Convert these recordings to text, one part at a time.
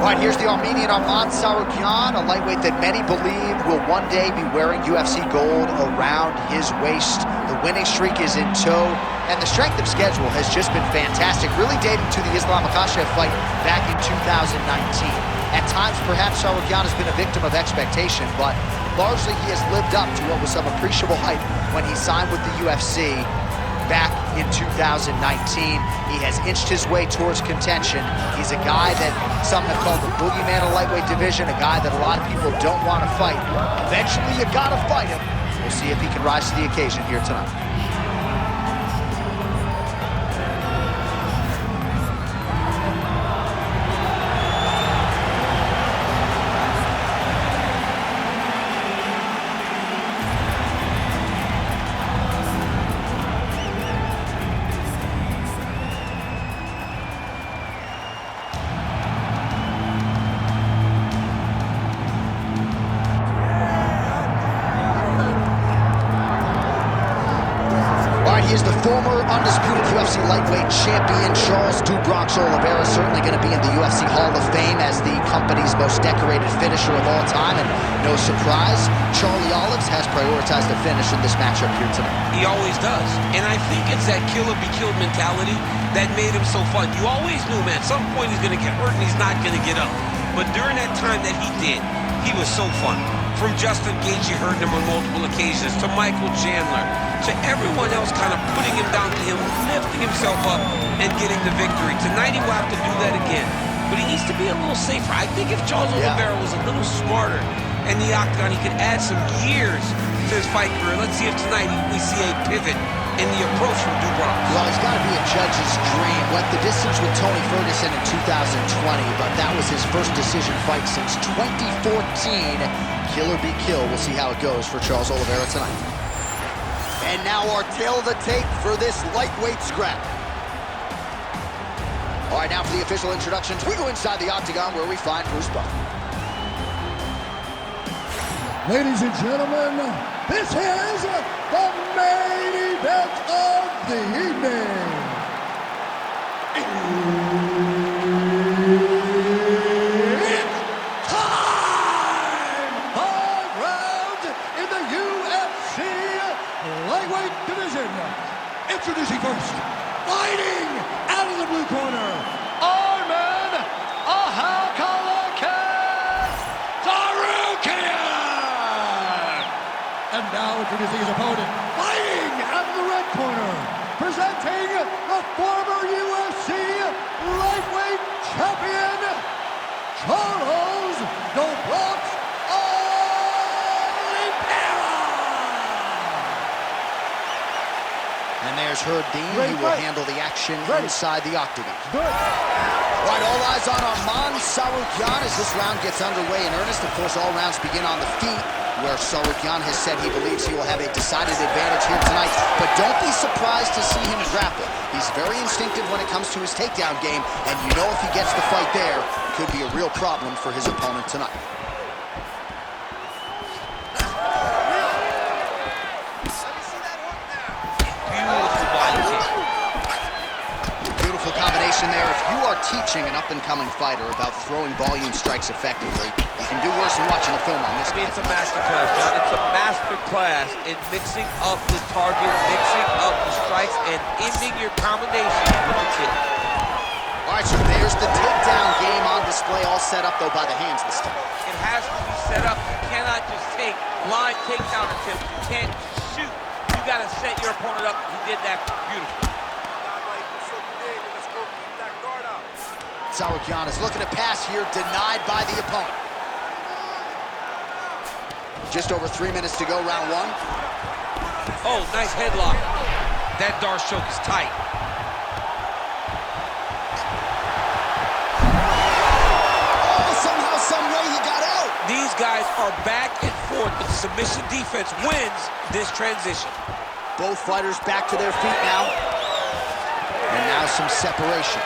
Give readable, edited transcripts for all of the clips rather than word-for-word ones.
All right, here's the Armenian Tsarukyan, a lightweight that many believe will one day be wearing UFC gold around his waist. The winning streak is in tow, and the strength of schedule has just been fantastic, really dating to the Islam Makhachev fight back in 2019. At times, perhaps Tsarukyan has been a victim of expectation, but largely he has lived up to what was some appreciable hype when he signed with the UFC back in 2019. He has inched his way towards contention. He's a guy that some have called the boogeyman of lightweight division, a guy that a lot of people don't want to fight. Eventually, you gotta fight him. We'll see if he can rise to the occasion here tonight. He is the former undisputed UFC lightweight champion. Charles Olivera certainly going to be in the UFC Hall of Fame as the company's most decorated finisher of all time. And no surprise, Charlie Olives has prioritized the finish in this matchup here tonight. He always does. And I think it's that killer be killed mentality that made him so fun. You always knew, man, at some point he's going to get hurt and he's not going to get up. But during that time that he did, he was so fun. From Justin Gaethje, you heard him on multiple occasions, to Michael Chandler, to everyone else kind of putting him down to him, lifting himself up and getting the victory. Tonight he will have to do that again, but he needs to be a little safer. I think if Charles Olivera was a little smarter in the octagon, he could add some years to his fight career. Let's see if tonight we see a pivot in the approach from Bronx. Well, it's got to be a judge's dream. Went the distance with Tony Ferguson in 2020, but that was his first decision fight since 2014. Killer be kill. We'll see how it goes for Charles Olivera tonight. And now our tail of the tape for this lightweight scrap. All right, now for the official introductions, we go inside the octagon where we find Bruce Buffer. Ladies and gentlemen, this is the main event of the evening. It's time! 5 rounds in the UFC lightweight division. Introducing first, fighting out of the blue corner, Arman Tsarukyan. And now introducing his opponent, fighting out of the red corner, presenting the former UFC lightweight champion, Charles Olivera. And there's Herb Dean. He will handle the action inside the octagon. Right, all eyes on Arman Tsarukyan as this round gets underway in earnest. Of course, all rounds begin on the feet, where Tsarukyan has said he believes he will have a decided advantage here tonight. But don't be surprised to see him grapple. He's very instinctive when it comes to his takedown game, and you know if he gets the fight there, it could be a real problem for his opponent tonight. Beautiful combination there. If you are teaching an up-and-coming fighter about throwing volume strikes effectively, you can do worse than watching a film on this guy. It's a master class, John. It's a master class in mixing up the target, mixing up the strikes, and ending your combination with the kick. All right, so there's the takedown game on display, all set up, though, by the hands this time. It has to be set up. You cannot just take line takedown attempts. You can't shoot. You got to set your opponent up. He did that beautifully. Tsarukyan is looking to pass here, denied by the opponent. Just over 3 minutes to go, round one. Oh, nice headlock. That Darce choke is tight. Oh, somehow, some way he got out. These guys are back and forth, but the submission defense wins this transition. Both fighters back to their feet now. And now some separation.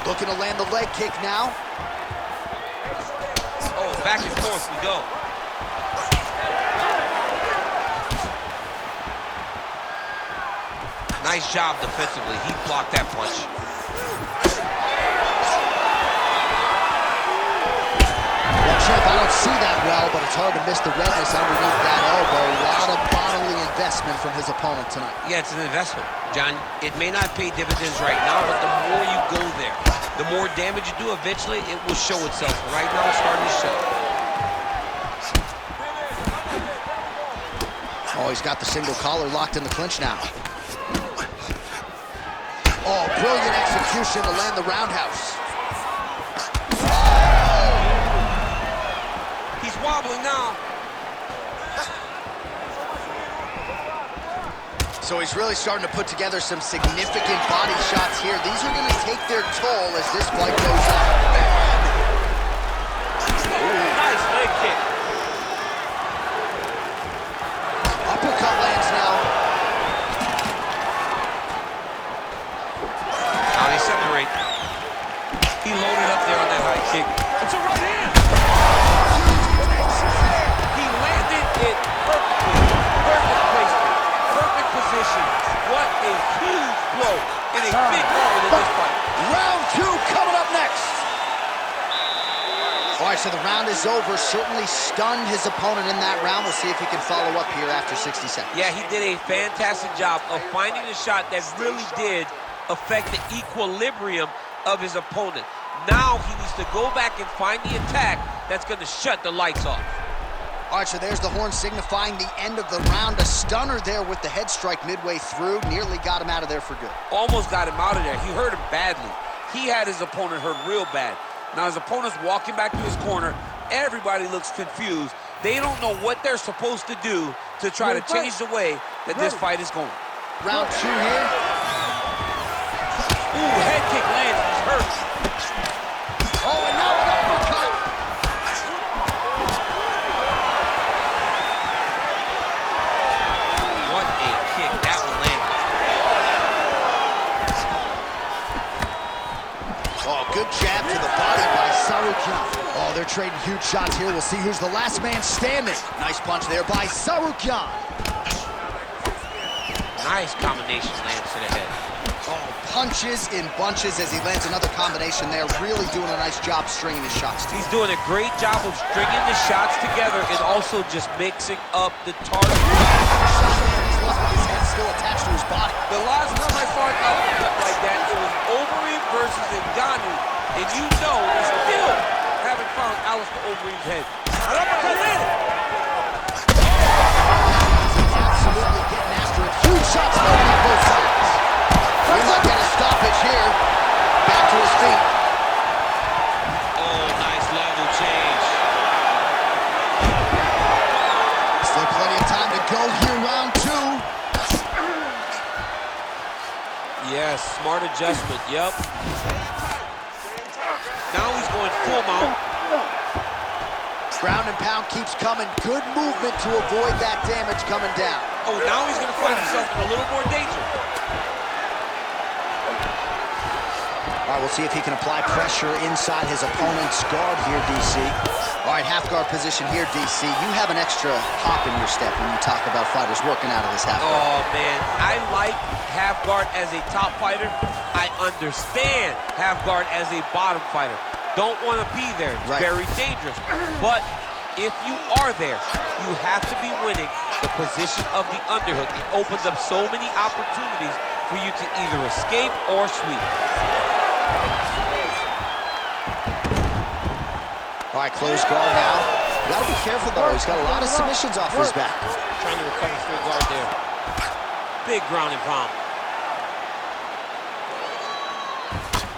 Looking to land the leg kick now. Oh, back and forth we go. Nice job defensively. He blocked that punch. Champ, I don't see that well, but it's hard to miss the redness underneath that elbow. A lot of bodily investment from his opponent tonight. Yeah, it's an investment, John. It may not pay dividends right now, but the more you go there, the more damage you do, eventually it will show itself. Right now, it's starting to show. Oh, he's got the single collar locked in the clinch now. Oh, brilliant execution to land the roundhouse. He's wobbling now. So he's really starting to put together some significant body shots here. These are going to take their toll as this fight goes on. Nice leg kick. Uppercut lands now. How they separate. He loaded up there on that high kick. It's a right hand. He landed it perfectly. Perfect placement. Perfect position. What a huge blow in a big moment in this fight. Round 2 coming up next. All right, so the round is over. Certainly stunned his opponent in that round. We'll see if he can follow up here after 60 seconds. Yeah, he did a fantastic job of finding a shot that really did affect the equilibrium of his opponent. Now he needs to go back and find the attack that's going to shut the lights off. All right, so there's the horn signifying the end of the round. A stunner there with the head strike midway through. Nearly got him out of there for good. Almost got him out of there. He hurt him badly. He had his opponent hurt real bad. Now his opponent's walking back to his corner. Everybody looks confused. They don't know what they're supposed to do to try to change the way that this fight is going. Round 2 here. Ooh, head kick lands. He's hurt. Oh, and now an uppercut. What a kick. That one landed. Oh, good jab to the body by Tsarukyan. Oh, they're trading huge shots here. We'll see who's the last man standing. Nice punch there by Tsarukyan. Nice combination lands to the head. Oh, punches in bunches as he lands another combination there. Really doing a nice job stringing his shots. He's doing a great job of stringing the shots together and also just mixing up the target. His head still attached to his body. The last time I saw an uppercut like that, it was Overeem versus Ngannou. And you know we still haven't found Alistair Overeem's head. An uppercut landed. Absolutely getting after it. Huge shots landing on both sides. We might get a stoppage here. Back to his feet. Oh, nice level change. Still plenty of time to go here, round 2. Yes, smart adjustment, yep. Now he's going full mount. Ground and pound keeps coming. Good movement to avoid that damage coming down. Oh, now he's going to find himself in a little more danger. All right, we'll see if he can apply pressure inside his opponent's guard here, DC. All right, half guard position here, DC. You have an extra hop in your step when you talk about fighters working out of this half guard. Oh, man, I like half guard as a top fighter. I understand half guard as a bottom fighter. Don't want to be there. It's very dangerous. But if you are there, you have to be winning the position of the underhook. It opens up so many opportunities for you to either escape or sweep. All right, close guard now. You gotta be careful though. He's got a lot of submissions off his back. Trying to recover full guard there. Big ground and pound.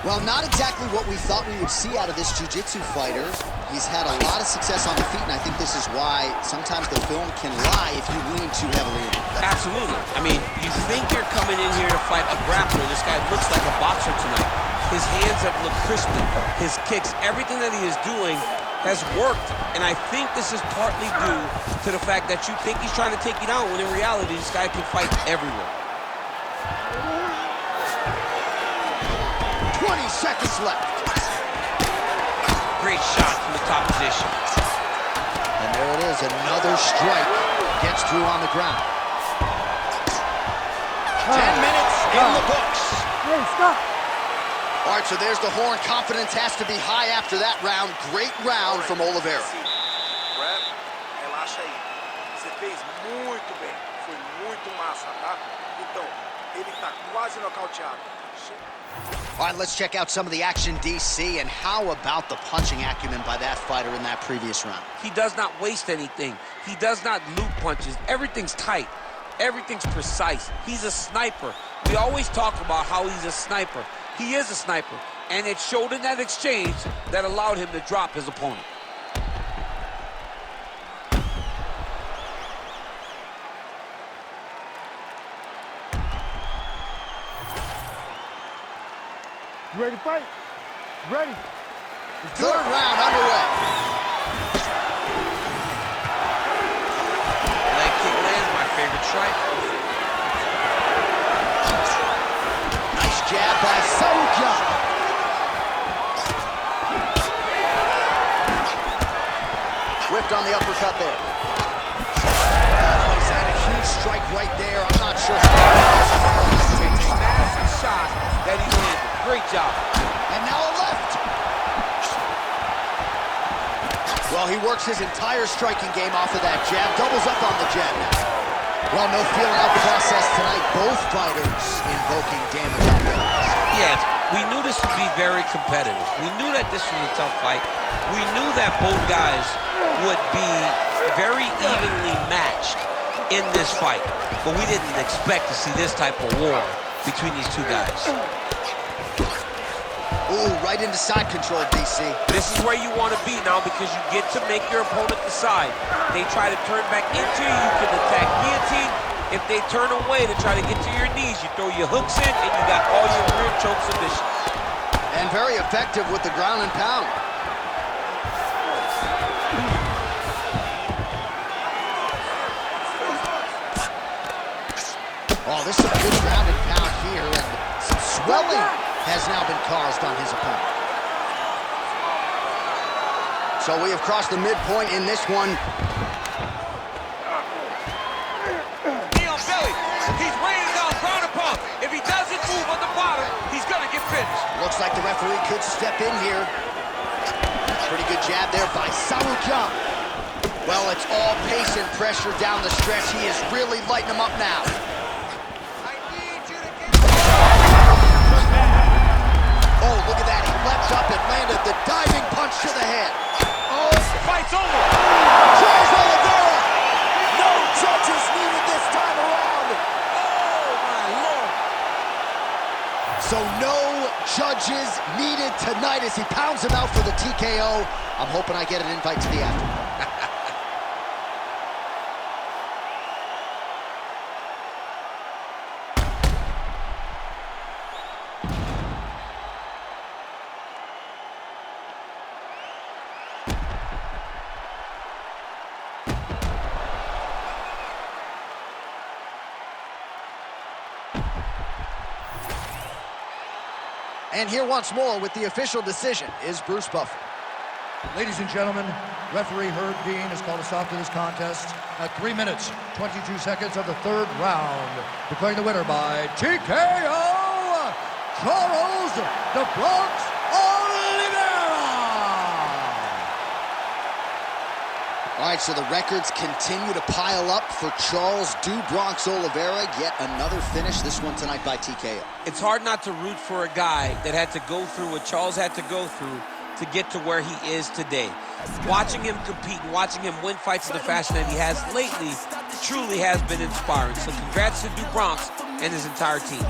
Well, not exactly what we thought we would see out of this jiu-jitsu fighter. He's had a lot of success on the feet, and I think this is why sometimes the film can lie if you lean too heavily in. Absolutely. I mean, you think you're coming in here to fight a grappler. This guy looks like a boxer tonight. His hands have looked crispy. His kicks, everything that he is doing has worked. And I think this is partly due to the fact that you think he's trying to take you down, when in reality, this guy can fight everywhere. 20 seconds left. Great shot from the top position. And there it is, another strike. Gets through on the ground. 10 minutes in the books. Hey, stop. All right, so there's the horn. Confidence has to be high after that round. Great round from Olivera. Grab, relaxa aí. Você fez muito bem. Foi muito massa, tá? Então, ele tá quase nocauteado. All right, let's check out some of the action, DC, and how about the punching acumen by that fighter in that previous round? He does not waste anything. He does not loop punches. Everything's tight. Everything's precise. He's a sniper. We always talk about how he's a sniper. He is a sniper, and it showed in that exchange that allowed him to drop his opponent. You ready to fight? Ready. Third round underway. Leg kick lands, my favorite strike. Nice jab by Tsarukyan. Whipped on the uppercut there. Oh, he's had a huge strike right there. I'm not sure. Massive shot that he landed. Great job. And now a left. Well, he works his entire striking game off of that jab. Doubles up on the jab now. Well, no feeling out process tonight. Both fighters invoking damage on the others. Yes, we knew this would be very competitive. We knew that this was a tough fight. We knew that both guys would be very evenly matched in this fight. But we didn't expect to see this type of war between these two guys. Ooh, right into side control, DC. This is where you want to be now because you get to make your opponent decide. They try to turn back into you, you can attack guillotine. If they turn away to try to get to your knees, you throw your hooks in and you got all your rear choke submissions. And very effective with the ground and pound. Oh, this is a good ground and pound here, and some swelling has now been caused on his opponent. So we have crossed the midpoint in this one. Knee on belly. He's raining down ground and pound. If he doesn't move on the bottom, he's going to get finished. Looks like the referee could step in here. Pretty good jab there by Tsarukyan. Well, it's all pace and pressure down the stretch. He is really lighting him up now. Oh, look at that. He leapt up and landed the diving punch to the head. Oh, The fight's over. Charles Olivera! No judges needed this time around. Oh, my Lord. So no judges needed tonight as he pounds him out for the TKO. I'm hoping I get an invite to the after. And here once more with the official decision is Bruce Buffer. Ladies and gentlemen, referee Herb Dean has called a stop to this contest at 3 minutes, 22 seconds of the third round, declaring the winner by TKO, Charles "The Bronx" Olivera! All right, so the records continue to pile up for Charles "Du Bronx" Olivera. Yet another finish, this one tonight by TKO. It's hard not to root for a guy that had to go through what Charles had to go through to get to where he is today. Watching him compete and watching him win fights in the fashion that he has lately truly has been inspiring. So congrats to Du Bronx and his entire team.